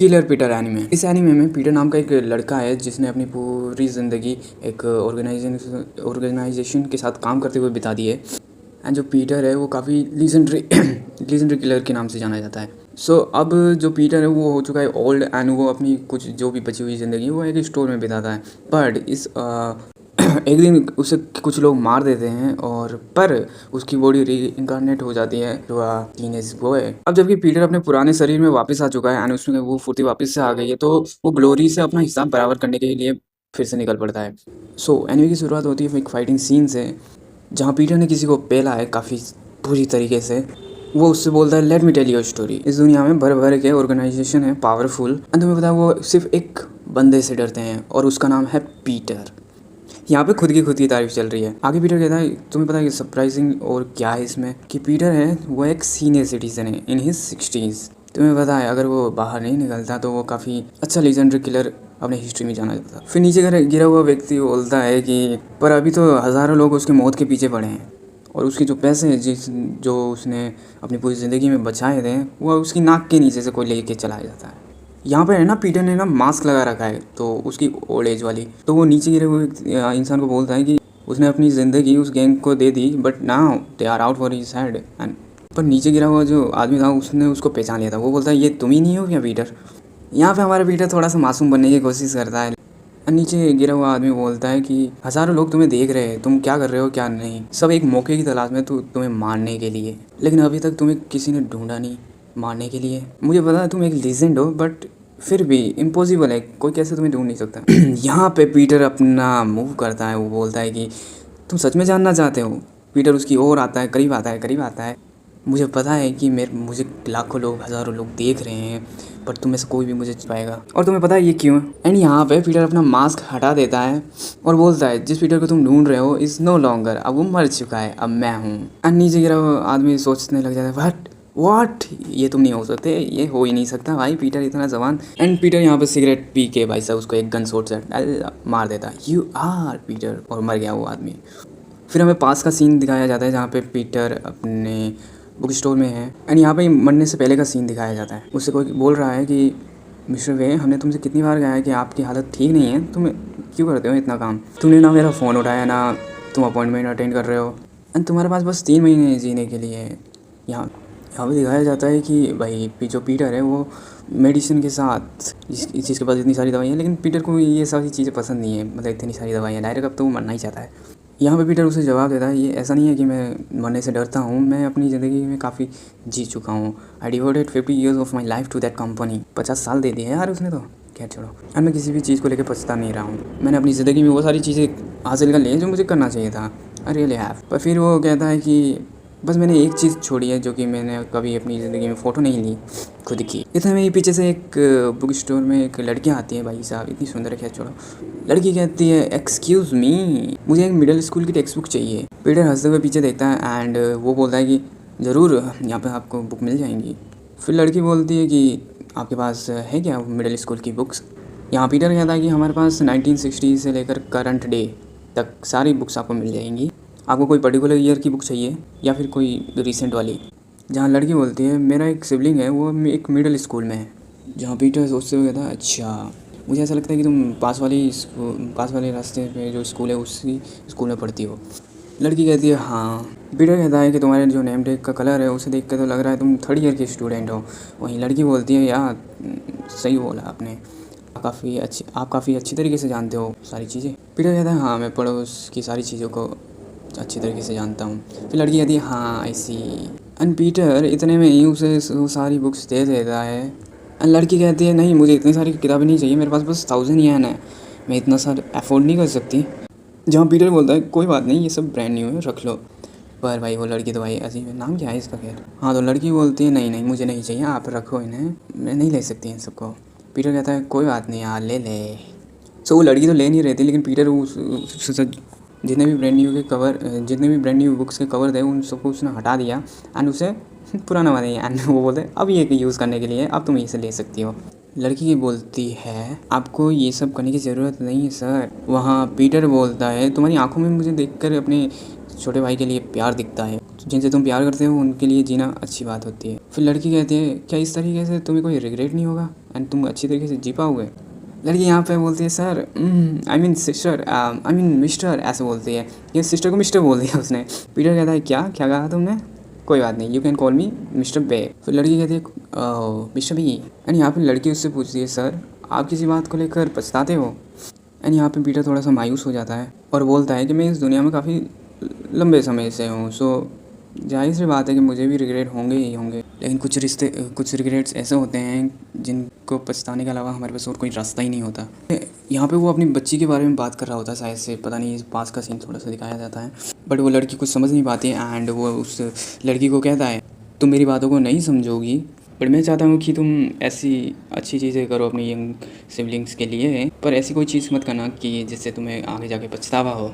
Killer Peter anime. इस anime में Peter नाम का एक लड़का है जिसने अपनी पूरी ज़िंदगी एक ऑर्गेनाइजेशन के साथ काम करते हुए बिता दी है। एंड जो पीटर है वो काफ़ी लीजेंडरी किलर के नाम से जाना जाता है। अब जो पीटर है वो हो चुका है ओल्ड एंड वो अपनी कुछ जो भी बची हुई ज़िंदगी वो एक स्टोर में बिताता है। पर एक दिन उसे कुछ लोग मार देते हैं और पर उसकी बॉडी री इंकारनेट हो जाती है जो टीनेज बॉय। अब जबकि पीटर अपने पुराने शरीर में वापस आ चुका है एंड उसमें वो फुर्ती वापस से आ गई है, तो वो ग्लोरी से अपना हिसाब बराबर करने के लिए फिर से निकल पड़ता है। एनीमे की शुरुआत होती है एक फाइटिंग सीन से, जहाँ पीटर ने किसी को पेला है काफ़ी बुरी तरीके से। वो उससे बोलता है let me tell your story. इस दुनिया में भर भर के ऑर्गेनाइजेशन है पावरफुल एंड तुम्हें पता है वो सिर्फ एक बंदे से डरते हैं और उसका नाम है पीटर। यहाँ पे खुद की तारीफ चल रही है। आगे पीटर कहता है तुम्हें पता है सरप्राइजिंग और क्या है इसमें कि पीटर है वो एक सीनियर सिटीजन है इन हिज 60s। तुम्हें पता है अगर वो बाहर नहीं निकलता तो वो काफ़ी अच्छा लीजेंडरी किलर अपने हिस्ट्री में जाना जाता। फिर नीचे गिरा हुआ व्यक्ति बोलता है कि पर अभी तो हज़ारों लोग उसकी मौत के पीछे पड़े हैं और उसके जो पैसे हैं जो उसने अपनी पूरी ज़िंदगी में बचाए थे वो उसकी नाक के नीचे से कोई लेके चला जाता है। यहाँ पे है ना पीटर ने ना मास्क लगा रखा है तो उसकी ओल्ड एज वाली, तो वो नीचे गिरे हुए इंसान को बोलता है कि उसने अपनी ज़िंदगी उस गैंग को दे दी but now they are out for his head. End पर नीचे गिरा हुआ जो आदमी था उसने उसको पहचान लिया था। वो बोलता है ये तुम ही नहीं हो क्या पीटर। यहाँ पे हमारा पीटर थोड़ा सा मासूम बनने की कोशिश करता है। नीचे गिरा हुआ आदमी बोलता है कि हज़ारों लोग तुम्हें देख रहे हैं, तुम क्या कर रहे हो क्या नहीं, सब एक मौके की तलाश में तुम्हें मारने के लिए, लेकिन अभी तक तुम्हें किसी ने ढूंढा नहीं मारने के लिए। मुझे पता है तुम एक लीजेंड हो बट फिर भी इम्पॉसिबल है, कोई कैसे तुम्हें ढूंढ नहीं सकता। यहाँ पे पीटर अपना मूव करता है। वो बोलता है कि तुम सच में जानना चाहते हो। पीटर उसकी ओर आता है, करीब आता है, करीब आता है। मुझे पता है कि मुझे लाखों लोग हज़ारों लोग देख रहे हैं पर तुम में से कोई भी मुझे पाएगा और तुम्हें पता है ये क्यों। एंड यहाँ पे पीटर अपना मास्क हटा देता है और बोलता है जिस पीटर को तुम ढूंढ रहे हो इज़ नो लॉन्गर, अब वो मर चुका है, अब मैं हूँ। एंड नीचे गिरा हुआ आदमी सोचने लग जाता है व्हाट ये तुम नहीं हो सकते, ये हो ही नहीं सकता भाई, पीटर इतना जवान। एंड पीटर यहाँ पे सिगरेट पी के भाई साहब उसको एक गन शॉट से मार देता है, यू आर पीटर, और मर गया वो आदमी। फिर हमें पास का सीन दिखाया जाता है जहाँ पे पीटर अपने बुक स्टोर में है एंड यहाँ पे मरने से पहले का सीन दिखाया जाता है। उससे कोई बोल रहा है कि मिस्टर वे हमने तुमसे कितनी बार कहा है कि आपकी हालत ठीक नहीं है, तुम क्यों करते हो इतना काम, तुमने ना मेरा फ़ोन उठाया ना तुम अपॉइंटमेंट अटेंड कर रहे हो एंड तुम्हारे पास बस 3 महीने जीने के लिए। यहाँ यहाँ पे दिखाया जाता है कि भाई जो पीटर है वो मेडिसिन के साथ जिसके पास इतनी सारी दवाई है, लेकिन पीटर को ये सारी चीज़ें पसंद नहीं है, मतलब इतनी सारी दवाइयाँ डायरेक्ट, अब तो वो मरना ही चाहता है। यहाँ पे पीटर उसे जवाब देता है ये ऐसा नहीं है कि मैं मरने से डरता हूँ, मैं अपनी ज़िंदगी में काफ़ी जी चुका हूँ। I devoted 50 years of my life to that company. 50 साल दे दिए यार उसने तो, क्या छोड़ो। और मैं किसी भी चीज़ को लेकर पछता नहीं रहा हूँ, मैंने अपनी ज़िंदगी में वो सारी चीज़ें हासिल कर ली हैं जो मुझे करना चाहिए था। I really have. पर फिर वो कहता है कि बस मैंने एक चीज़ छोड़ी है जो कि मैंने कभी अपनी ज़िंदगी में फ़ोटो नहीं ली खुद की। इतने में ही पीछे से एक बुक स्टोर में एक लड़की आती है, भाई साहब इतनी सुंदर है क्या छोड़ो। लड़की कहती है एक्सक्यूज़ मी, मुझे एक मिडिल स्कूल की टेक्स्ट बुक चाहिए। पीटर हंसते हुए पीछे देखता है एंड वो बोलता है कि ज़रूर यहाँ पे आपको बुक मिल जाएंगी। फिर लड़की बोलती है कि आपके पास है क्या मिडिल स्कूल की बुक्स। यहाँ पीटर कहता है कि हमारे पास 1960 से लेकर करंट डे तक सारी बुक्स आपको मिल जाएंगी, आपको कोई पर्टिकुलर ईयर की बुक चाहिए या फिर कोई रिसेंट वाली। जहाँ लड़की बोलती है मेरा एक सिबलिंग है वो एक मिडिल स्कूल में है। जहाँ पीटर सोचते हुए कहता है अच्छा, मुझे ऐसा लगता है कि तुम पास वाले रास्ते पे जो स्कूल है उसी स्कूल में पढ़ती हो। लड़की कहती है हाँ। पीटर कहता है कि तुम्हारे जो नेम टैग का कलर है उसे देख कर तो लग रहा है तुम 3rd ईयर की स्टूडेंट हो। वहीं लड़की बोलती है यार सही बोला आपने, आप काफ़ी अच्छी तरीके से जानते हो सारी चीज़ें। पीटर कहता है हाँ मैं पड़ोस की सारी चीज़ों को अच्छी तरीके से जानता हूँ। फिर लड़की कहती है हाँ ऐसी। एंड पीटर इतने में ही उसे वो सारी बुक्स दे देता है एंड लड़की कहती है नहीं मुझे इतनी सारी किताबें नहीं चाहिए, मेरे पास बस 1000 येन है, मैं इतना सारा अफोर्ड नहीं कर सकती। जहाँ पीटर बोलता है कोई बात नहीं ये सब ब्रांड न्यू है रख लो। पर भाई वो लड़की तो भाई अजीब है, नाम क्या है इसका खैर। हाँ तो लड़की बोलती है नहीं नहीं मुझे नहीं चाहिए, आप रखो इन्हें, मैं नहीं ले सकती इन सबको। पीटर कहता है कोई बात नहीं यार ले ले। वो लड़की तो ले नहीं रहती, लेकिन पीटर जितने भी ब्रांड न्यू बुक्स के कवर थे उन सबको उसने हटा दिया एंड उसे पुराना बना दिया एंड वो बोलते अब ये यूज़ करने के लिए अब तुम इसे ले सकती हो। लड़की बोलती है आपको ये सब करने की ज़रूरत नहीं है सर। वहाँ पीटर बोलता है तुम्हारी आंखों में मुझे देखकर अपने छोटे भाई के लिए प्यार दिखता है, जिनसे तुम प्यार करते हो उनके लिए जीना अच्छी बात होती है। फिर लड़की कहती है क्या इस तरीके से तुम्हें कोई रिग्रेट नहीं होगा एंड तुम अच्छी तरीके से जी पाओगे। लड़की यहाँ पे बोलती है sir I mean sister I mean mister ऐसे बोलती है, ये सिस्टर को मिस्टर बोल दिया उसने। पीटर कहता है क्या क्या कहा तुमने, कोई बात नहीं, you can call me mister B. फिर लड़की कहती है मिस्टर बी एंड यहाँ पे लड़की उससे पूछती है सर आप किसी बात को लेकर पछताते हो। एंड यहाँ पे पीटर थोड़ा सा मायूस हो जाता है और बोलता है कि मैं इस दुनिया में काफ़ी लंबे समय से हूँ, सो जाहिर सी बात है कि मुझे भी रिग्रेट होंगे ही होंगे, लेकिन कुछ रिग्रेट्स ऐसे होते हैं जिनको पछताने के अलावा हमारे पास और कोई रास्ता ही नहीं होता। यहाँ पे वो अपनी बच्ची के बारे में बात कर रहा होता है शायद से, पता नहीं, इस पास का सीन थोड़ा सा दिखाया जाता है, बट वो लड़की कुछ समझ नहीं पाती एंड वो उस लड़की को कहता है तुम मेरी बातों को नहीं समझोगी, बट मैं चाहता हूँ कि तुम ऐसी अच्छी चीज़ें करो अपनी यंग सिबलिंग्स के लिए, पर ऐसी कोई चीज़ मत करना कि जिससे तुम्हें आगे जाके पछतावा हो।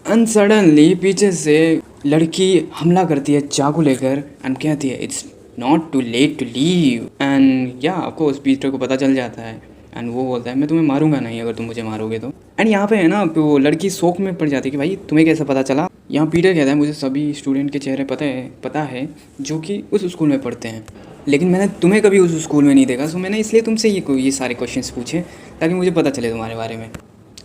एंड सडनली पीछे से लड़की हमला करती है चाकू लेकर एंड कहती है it's not too late to leave. And या ऑफकोर्स पीटर को पता चल जाता है एंड वो बोलता है मैं तुम्हें मारूंगा नहीं अगर तुम मुझे मारोगे तो। एंड यहाँ पे है ना वो लड़की शौक में पड़ जाती है कि भाई तुम्हें कैसे पता चला। यहाँ पीटर कहता है मुझे सभी स्टूडेंट के चेहरे पता है जो कि उस स्कूल में पढ़ते हैं, लेकिन मैंने तुम्हें कभी उस स्कूल में नहीं देखा, सो मैंने इसलिए तुमसे ये सारे क्वेश्चंस पूछे ताकि मुझे पता चले तुम्हारे बारे में।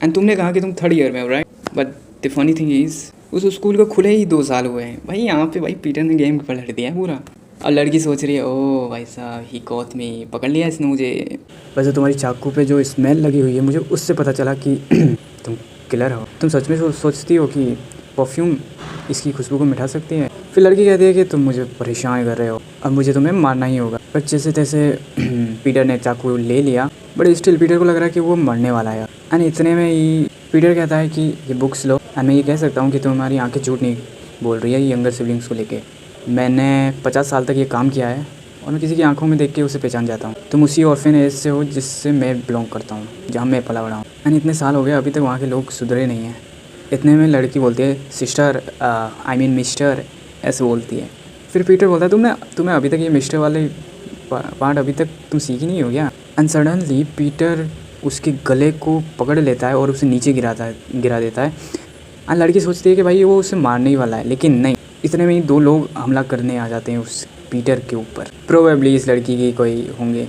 एंड तुमने कहा कि तुम 3rd ईयर में हो right, but the funny thing is उस स्कूल को खुले ही 2 साल हुए हैं भाई। यहाँ पे भाई पीटर ने गेम पलट दिया है पूरा। और लड़की सोच रही है ओ भाई साहब ही कॉट में पकड़ लिया इसने मुझे। वैसे तुम्हारी चाकू पे जो स्मेल लगी हुई है मुझे उससे पता चला कि तुम किलर हो। तुम सच में सोचती हो कि परफ्यूम इसकी खुशबू को मिटा सकती है। फिर लड़की कहती है कि तुम मुझे परेशान कर रहे हो, अब मुझे तुम्हें मारना ही होगा। पर जैसे तैसे पीटर ने चाकू ले लिया, बट स्टिल पीटर को लग रहा है कि वो मरने वाला है। एंड इतने में ही पीटर कहता है कि ये बुक्स लो एंड मैं ये कह सकता हूँ कि तुम्हारी आंखें झूठ नहीं बोल रही है यंगर सिबलिंग्स को लेके। मैंने 50 साल तक ये काम किया है और मैं किसी की आंखों में देख के उसे पहचान जाता हूँ। तुम उसी ऑर्फेनेज से हो जिससे मैं बिलोंग करता हूँ, जहाँ मैं पला बड़ा हूँ। एंड इतने साल हो गए अभी तक वहाँ के लोग सुधरे नहीं हैं। इतने में लड़की बोलती है सिस्टर आई मीन मिस्टर ऐसे बोलती है। फिर पीटर बोलता है तुम्हें अभी तक ये मिस्टर वाले पार्ट अभी तक तुम सीख ही नहीं हो गया। एंड सडनली पीटर उसके गले को पकड़ लेता है और उसे नीचे गिरा देता है। एंड लड़की सोचती है कि भाई वो उसे मारने ही वाला है, लेकिन नहीं, इतने में ही 2 लोग हमला करने आ जाते हैं उस पीटर के ऊपर। प्रोबेबली इस लड़की की कोई होंगे।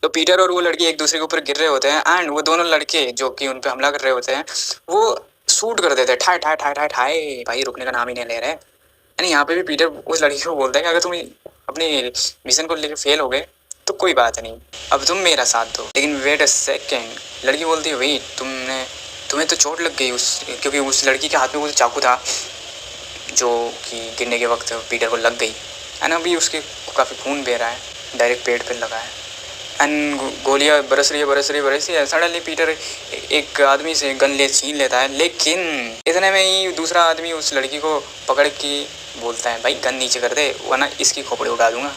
तो पीटर और वो लड़की एक दूसरे के ऊपर गिर रहे होते हैं एंड वो दोनों लड़के जो कि उन पे हमला कर रहे होते हैं वो शूट कर देते हैं ठाई ठाई ठाई ठाई ठाई, भाई रुकने का नाम ही नहीं ले रहे। यानी यहाँ पे भी पीटर उस लड़की को बोलता है कि अगर तुम अपने मिशन को लेकर फेल हो गए तो कोई बात नहीं, अब तुम मेरा साथ दो। लेकिन वेट अ सेकेंड, लड़की बोलती है वेट तुम्हें तो चोट लग गई क्योंकि उस लड़की के हाथ में वो चाकू था जो कि गिरने के वक्त पीटर को लग गई एंड अभी उसके काफ़ी खून बह रहा है, डायरेक्ट पेट पर लगा है एंड गोलियां बरस रही है। सडनली पीटर एक आदमी से गन छीन लेता है, लेकिन इतने में ही दूसरा आदमी उस लड़की को पकड़ के बोलता है भाई गन नीचे कर दे वरना इसकी खोपड़ी उड़ा दूंगा।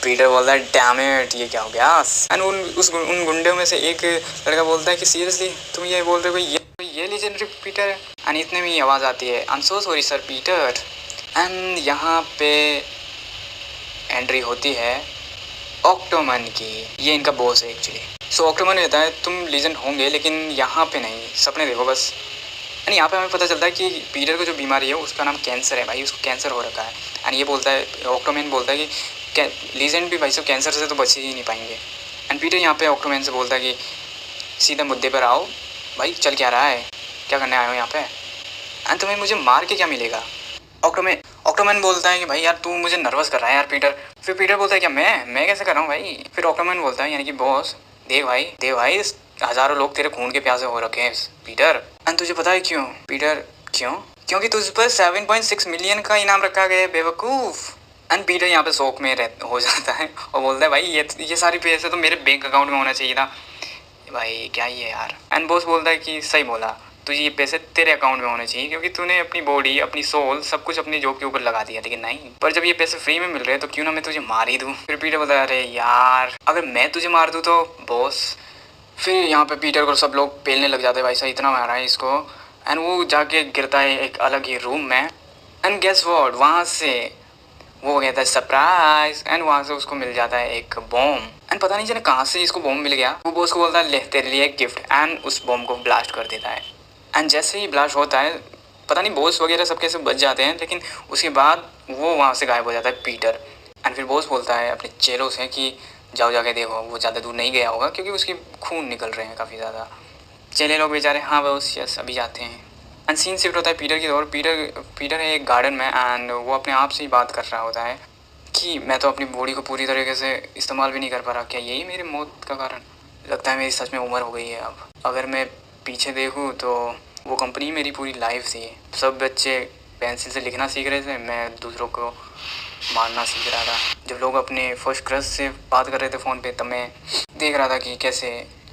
पीटर बोलता है डैम इट ये क्या हो गया। एंड उन गुंडों में से एक लड़का बोलता है कि सीरियसली तुम ये बोल रहे हो ये लेजेंडरी पीटर है। एंड इतने में ही आवाज़ आती है I am so sorry sir Peter. And यहाँ पे एंट्री होती है ऑक्टोमन की, ये इनका बॉस है एक्चुअली। सो ऑक्टोमन कहता है तुम लीजेंड होंगे लेकिन यहाँ पे नहीं, सपने देखो बस। एंड यहाँ पे हमें पता चलता है कि पीटर को जो बीमारी है उसका नाम कैंसर है भाई, उसको कैंसर हो रखा है। एंड ये बोलता है ऑक्टोमन बोलता है कि लीजेंड भी भाई सब कैंसर से तो बच ही नहीं पाएंगे। एंड पीटर यहाँ पे ऑक्टोमन से बोलता है कि सीधा मुद्दे पर आओ भाई, चल क्या रहा है, क्या करने आए हो यहाँ पे, एंड तुम्हें मुझे मार के क्या मिलेगा। ऑक्टोमन बोलता है कि भाई यार तू मुझे नर्वस कर रहा है यार पीटर। फिर पीटर बोलता है क्या मैं कैसे कर रहा हूँ भाई। फिर ऑक्टोमन बोलता है यानी कि बॉस देख भाई हज़ारों लोग तेरे खून के प्यासे हो रखे हैं पीटर। एंड तुझे पता है क्यों पीटर, क्योंकि तुझ पर 7.6 मिलियन का इनाम रखा गया है बेवकूफ़। एंड पीटर यहाँ पे शौक में हो जाता है और बोलता है भाई ये सारी पैसे तो मेरे बैंक अकाउंट में होना चाहिए था भाई, क्या ही है यार। एंड बॉस बोलता है कि सही बोला, तुझे ये पैसे तेरे अकाउंट में होने चाहिए क्योंकि तूने अपनी बॉडी अपनी सोल सब कुछ अपनी जॉब के ऊपर लगा दिया, लेकिन नहीं, पर जब ये पैसे फ्री में मिल रहे हैं तो क्यों ना मैं तुझे मार ही दूँ। फिर पीटर बोलता है अरे यार अगर मैं तुझे मार दूँ तो बॉस। फिर यहाँ पे पीटर को सब लोग पेलने लग जाते हैं भाई साहब इतना मारा है इसको। एंड वो जाके गिरता है एक अलग ही रूम में एंड गेस व्हाट, वहाँ से वो कहता है सरप्राइज। एंड वहाँ से उसको मिल जाता है एक बॉम्ब। एंड पता नहीं चले कहाँ से इसको बॉम्ब मिल गया। वो बॉस को बोलता है ले तेरे लिए एक गिफ्ट, एंड उस बॉम्ब को ब्लास्ट कर देता है। एंड जैसे ही ब्लास्ट होता है पता नहीं बॉस वगैरह सब कैसे बच जाते हैं, लेकिन उसके बाद वो वहाँ से गायब हो जाता है पीटर। एंड फिर बॉस बोलता है अपने चेलों से कि जाओ जाके देखो, वो ज़्यादा दूर नहीं गया होगा क्योंकि उसके खून निकल रहे हैं काफ़ी ज़्यादा। चेले लोग बेचारे हाँ बॉस यस अभी जाते हैं। एंड सीन शिफ्ट होता है पीटर की ओर। पीटर है एक गार्डन में एंड वो अपने आप से ही बात कर रहा होता है कि मैं तो अपनी बॉडी को पूरी तरीके से इस्तेमाल भी नहीं कर पा रहा, क्या यही मेरी मौत का कारण? लगता है मेरी सच में उम्र हो गई है अब। अगर मैं पीछे देखूँ तो वो कंपनी मेरी पूरी लाइफ थी। सब बच्चे पेंसिल से लिखना सीख रहे थे, मैं दूसरों को मारना सीख रहा था। जब लोग अपने फर्स्ट क्रश से बात कर रहे थे फ़ोन पे, तब मैं देख रहा था कि कैसे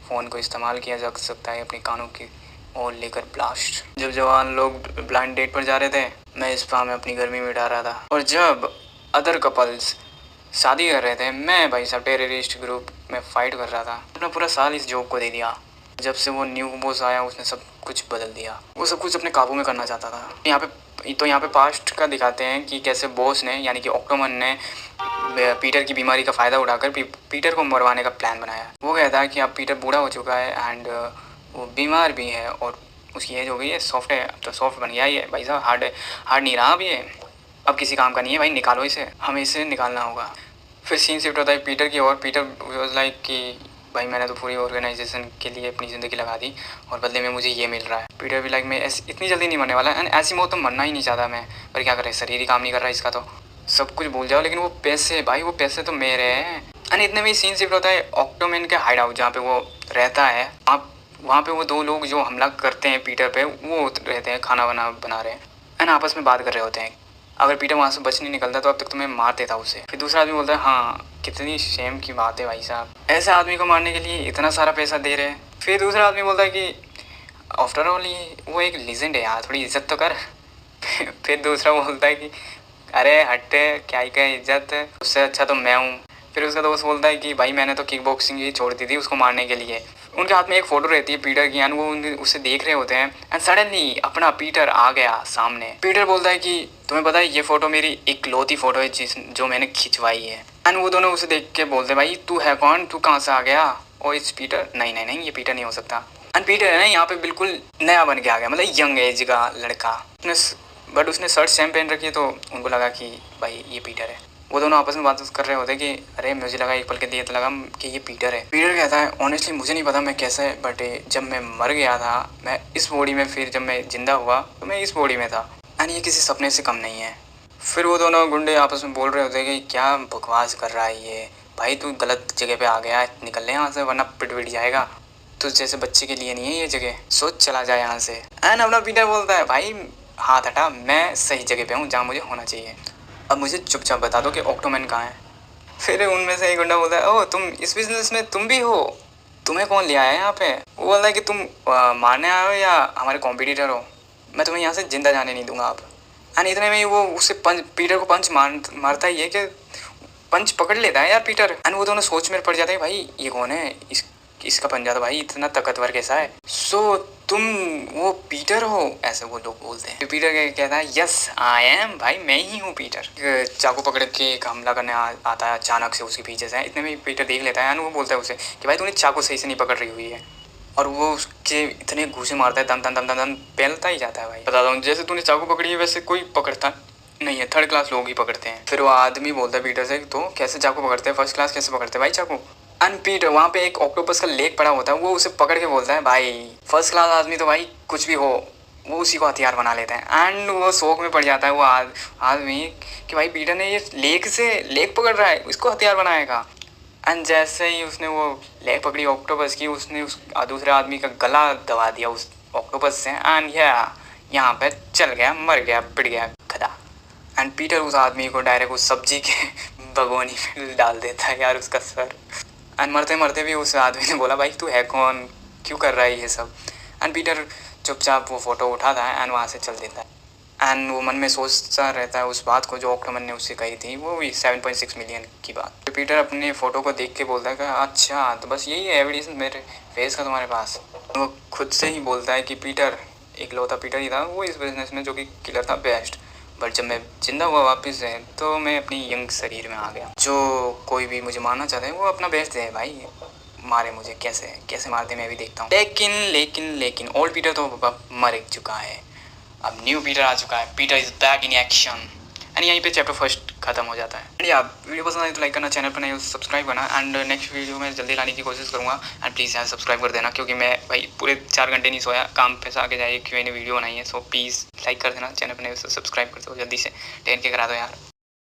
फ़ोन को इस्तेमाल किया जा सकता है अपने कानों की और लेकर ब्लास्ट। जब जवान लोग ब्लाइंड डेट पर जा रहे थे, मैं इस स्पा में अपनी गर्मी मिटा रहा था। और जब अदर कपल्स शादी कर रहे थे, मैं भाई साहब टेररिस्ट ग्रुप में फ़ाइट कर रहा था। अपना पूरा साल इस जॉब को दे दिया। जब से वो न्यू बॉस आया उसने सब कुछ बदल दिया। वो सब कुछ अपने काबू में करना चाहता था। यहाँ पे पास्ट का दिखाते हैं कि कैसे बॉस ने यानी कि ऑक्टोमन ने पीटर की बीमारी का फ़ायदा उठाकर पीटर को मरवाने का प्लान बनाया। वो कहता है कि अब पीटर बूढ़ा हो चुका है एंड वो बीमार भी है और उसकी एज हो गई है, सॉफ्ट है, अब तो सॉफ्ट बन गया ही है भाई साहब, हार्ड नहीं रहा अब ये, अब किसी काम का नहीं है भाई, निकालो इसे, हमें इसे निकालना होगा। फिर सीन शिफ्ट होता है पीटर की ओर। पीटर वाज लाइक कि भाई मैंने तो पूरी ऑर्गेनाइजेशन के लिए अपनी ज़िंदगी लगा दी और बदले में मुझे ये मिल रहा है। पीटर भी लाइक मैं इतनी जल्दी नहीं मरने वाला एंड ऐसी मौत तो मरना ही नहीं चाहता मैं, पर क्या करें, शरीर ही काम नहीं कर रहा इसका, तो सब कुछ भूल जाओ, लेकिन वो पैसे भाई, वो पैसे तो मेरे हैं। एंड इतने में सीन शिफ्ट होता है ऑक्टोमैन के हाइड आउट जहाँ पे वो रहता है। आप वहाँ पे वो दो लोग जो हमला करते हैं पीटर पे, वो रहते हैं खाना बना रहे हैं एंड आपस में बात कर रहे होते हैं। अगर पीटर वहाँ से बच नहीं निकलता तो अब तक तुम्हें मार देता उसे। फिर दूसरा आदमी बोलता है हाँ कितनी शेम की बात है भाई साहब, ऐसे आदमी को मारने के लिए इतना सारा पैसा दे रहे हैं। फिर दूसरा आदमी बोलता है कि आफ्टर ऑल ये वो एक लीजेंड है यार, थोड़ी इज्जत तो कर। फिर दूसरा बोलता है कि अरे हट, क्या ही का इज्जत, उससे अच्छा तो मैं हूँ। फिर उसका दोस्त बोलता है कि भाई मैंने तो किक बॉक्सिंग ही छोड़ दी थी उसको मारने के लिए। उनके हाथ में एक फ़ोटो रहती है पीटर की एंड वो उसे देख रहे होते हैं एंड सडनली अपना पीटर आ गया सामने। पीटर बोलता है कि तुम्हें पता है ये फ़ोटो मेरी इकलौती फ़ोटो है जो मैंने खिंचवाई है। एंड वो दोनों उसे देख के बोलते हैं भाई तू है कौन, तू कहाँ से आ गया? और इट्स पीटर। नहीं नहीं नहीं, ये पीटर नहीं हो सकता। एंड पीटर है ना यहाँ पे बिल्कुल नया बन के आ गया, मतलब यंग एज का लड़का। बट उसने शर्ट सेम पहन रखी है तो उनको लगा कि भाई ये पीटर है। वो दोनों आपस में बात कर रहे होते कि अरे मुझे लगा एक पल के लिए तो लगा कि ये पीटर है। पीटर कहता है ऑनेस्टली मुझे नहीं पता मैं कैसे, बट जब मैं मर गया था मैं इस बॉडी में, फिर जब मैं जिंदा हुआ तो मैं इस बॉडी में था एंड ये किसी सपने से कम नहीं है। फिर वो दोनों गुंडे आपस में बोल रहे होते कि क्या बकवास कर रहा है ये, भाई तू गलत जगह पे आ गया, निकल ले यहाँ से वरना पिट जाएगा, तुझ जैसे बच्चे के लिए नहीं है ये जगह, सोच चला जाए यहाँ से। एंड अपना पीटर बोलता है भाई हाथ हटा, मैं सही जगह पे हूँ जहाँ मुझे होना चाहिए, अब मुझे चुपचाप बता दो कि ऑक्टोमैन कहाँ है। फिर उनमें से एक गुंडा बोलता है ओह तुम इस बिजनेस में तुम भी हो, तुम्हें कौन ले आया है यहाँ पे? वो बोलता है कि तुम मारने आए हो या हमारे कॉम्पिटिटर हो, मैं तुम्हें यहाँ से जिंदा जाने नहीं दूंगा आप। एंड इतने में वो उससे पीटर को पंच मारता ही है कि पंच पकड़ लेता है यार पीटर। एंड वो दोनों सोच में पड़ जाते हैं भाई ये कौन है, इसका पंजा तो भाई इतना ताकतवर कैसा है। सो तुम वो पीटर हो, ऐसे वो लोग बोलते हैं। पीटर कहता है यस आई एम, भाई मैं ही हूँ पीटर। चाकू पकड़ के एक हमला करने आता है अचानक से उसके पीछे से। इतने में पीटर देख लेता है एंड वो बोलता है उसे कि भाई तूने चाकू सही से नहीं पकड़ रही हुई है, और वो उसके इतने घूसे मारता है, दम दम दम दम दम पहलता ही जाता है। भाई बताता हूँ जैसे तूने चाकू पकड़ी है वैसे कोई पकड़ता नहीं है, थर्ड क्लास लोग ही पकड़ते हैं। फिर वो आदमी बोलता है पीटर से तो कैसे चाकू पकड़ते हैं, फर्स्ट क्लास कैसे पकड़ते हैं भाई चाकू? एंड पीटर वहाँ पे एक ऑक्टोपस का लेग पड़ा होता है, वो उसे पकड़ के बोलता है भाई फर्स्ट क्लास आदमी तो भाई कुछ भी हो वो उसी को हथियार बना लेते हैं। एंड वो शौक में पड़ जाता है वो आदमी कि भाई पीटर ने ये लेग पकड़ रहा है, इसको हथियार बनाएगा। एंड जैसे ही उसने वो लेग पकड़ी ऑक्टोपस की, उसने उस दूसरे आदमी का गला दबा दिया उस ऑक्टोपस से एंड यहाँ पे चल गया, मर गया, पिट गया खड़ा। एंड पीटर उस आदमी को डायरेक्ट उस सब्जी के भगोनी में डाल देता है यार उसका सर। एंड मरते मरते भी उस आदमी ने बोला भाई तू है कौन, क्यों कर रहा है ये सब? एंड पीटर चुपचाप वो फ़ोटो उठाता है एंड वहाँ से चल देता है। एंड वो मन में सोचता रहता है उस बात को जो ऑक्टोमन ने उससे कही थी, वो भी 7.6 मिलियन की बात। तो पीटर अपने फ़ोटो को देख के बोलता है कि अच्छा तो बस यही है एविडेंस मेरे फेस का तुम्हारे पास। वो खुद से ही बोलता है कि पीटर इकलौता पीटर ही था वो इस बिज़नेस में जो कि किलर था बेस्ट, बट जब मैं जिंदा हुआ वापस है तो मैं अपनी यंग शरीर में आ गया। जो कोई भी मुझे मारना चाहता है वो अपना बेस्ट दे भाई, मारे मुझे कैसे कैसे मारते मैं भी देखता हूँ। लेकिन ओल्ड पीटर तो मर चुका है अब न्यू पीटर आ चुका है, Peter is back in action. And यहीं पे चैप्टर फर्स्ट खत्म हो जाता है। एंड यार वीडियो पसंद आई तो लाइक करना, चैनल पर नहीं हो सब्सक्राइब करना। एंड नेक्स्ट वीडियो में जल्दी लाने की कोशिश करूँगा। एंड प्लीज़ यार सब्सक्राइब कर देना, क्योंकि मैं भाई पूरे 4 घंटे नहीं सोया, काम पे से आके जाइए क्यों वीडियो बनाई है। सो प्लीज़ लाइक कर देना, चैनल पर नहीं हो सब्सक्राइब कर दो, जल्दी से 10K करा दो यार।